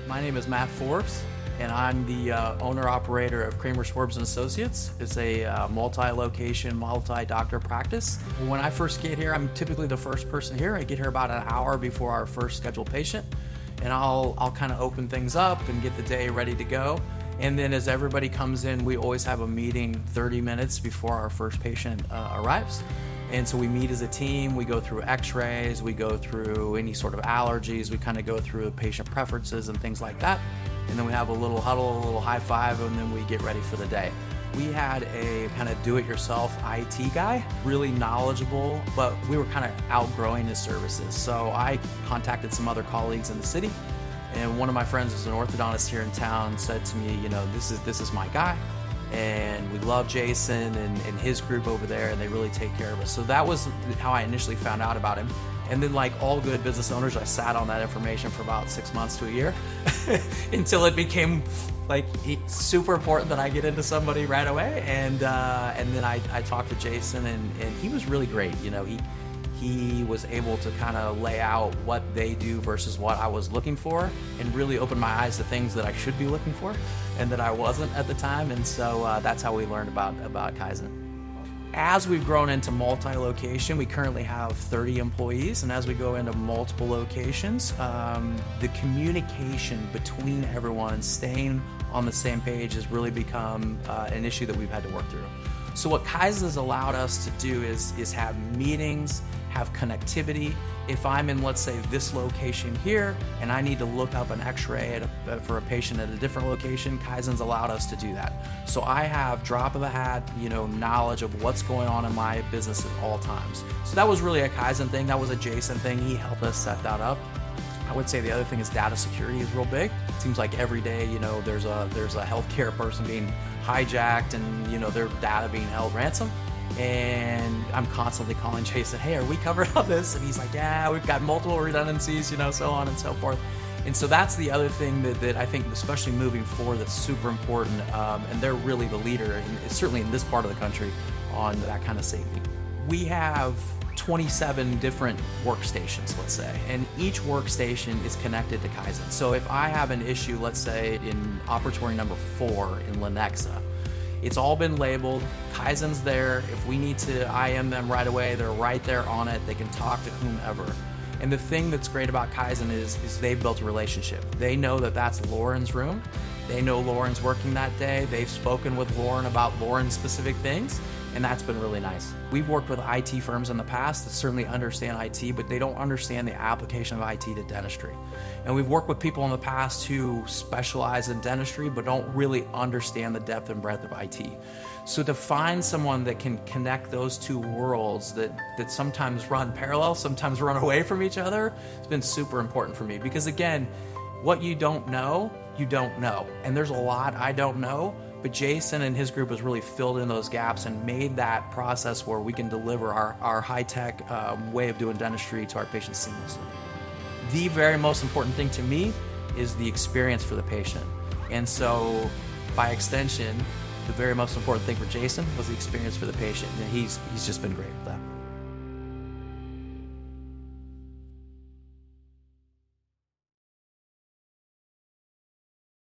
My name is Matt Forbes, and I'm the owner-operator of Kremers, Forbes and Associates. It's a multi-location, multi-doctor practice. When I first get here, I'm typically the first person here. I get here about an hour before our first scheduled patient, and I'll kind of open things up and get the day ready to go. And then as everybody comes in, we always have a meeting 30 minutes before our first patient arrives. And so we meet as a team, we go through x-rays, we go through any sort of allergies, we kind of go through patient preferences and things like that. And then we have a little huddle, a little high five, and then we get ready for the day. We had a kind of do-it-yourself IT guy, really knowledgeable, but we were kind of outgrowing his services. So I contacted some other colleagues in the city, and one of my friends is an orthodontist here in town, said to me, you know, this is my guy, and we love Jason and his group over there, and they really take care of us. So that was how I initially found out about him. And then, like all good business owners, I sat on that information for about 6 months to a year until it became like super important that I get into somebody right away. And then I talked to Jason, and he was really great. You know, he was able to kind of lay out what they do versus what I was looking for, and really opened my eyes to things that I should be looking for and that I wasn't at the time. And so that's how we learned about Kaizen. As we've grown into multi-location, we currently have 30 employees, and as we go into multiple locations, the communication between everyone, staying on the same page, has really become an issue that we've had to work through. So what Kaizen has allowed us to do is have meetings, have connectivity. If I'm in, let's say, this location here, and I need to look up an x-ray for a patient at a different location, Kaizen's allowed us to do that. So I have drop of a hat, you know, knowledge of what's going on in my business at all times. So that was really a Kaizen thing. That was a Jason thing. He helped us set that up. I would say the other thing is data security is real big. It seems like every day, you know, there's a healthcare person being hijacked, and, you know, their data being held ransom. And I'm constantly calling Jason, hey, are we covered on this? And he's like, yeah, we've got multiple redundancies, you know, so on and so forth. And so that's the other thing that I think, especially moving forward, that's super important. And they're really the leader, and certainly in this part of the country, on that kind of safety. We have 27 different workstations, let's say, and each workstation is connected to Kaizen. So if I have an issue, let's say in operatory number 4 in Lenexa, it's all been labeled, Kaizen's there. If we need to IM them right away, they're right there on it. They can talk to whomever. And the thing that's great about Kaizen is they've built a relationship. They know that that's Lauren's room. They know Lauren's working that day. They've spoken with Lauren about Lauren's specific things, and that's been really nice. We've worked with IT firms in the past that certainly understand IT, but they don't understand the application of IT to dentistry. And we've worked with people in the past who specialize in dentistry but don't really understand the depth and breadth of IT. So to find someone that can connect those two worlds that sometimes run parallel, sometimes run away from each other, has been super important for me. Because again, what you don't know, you don't know. And there's a lot I don't know, but Jason and his group has really filled in those gaps and made that process where we can deliver our high-tech way of doing dentistry to our patients seamlessly. The very most important thing to me is the experience for the patient. And so, by extension, the very most important thing for Jason was the experience for the patient. And he's just been great with that.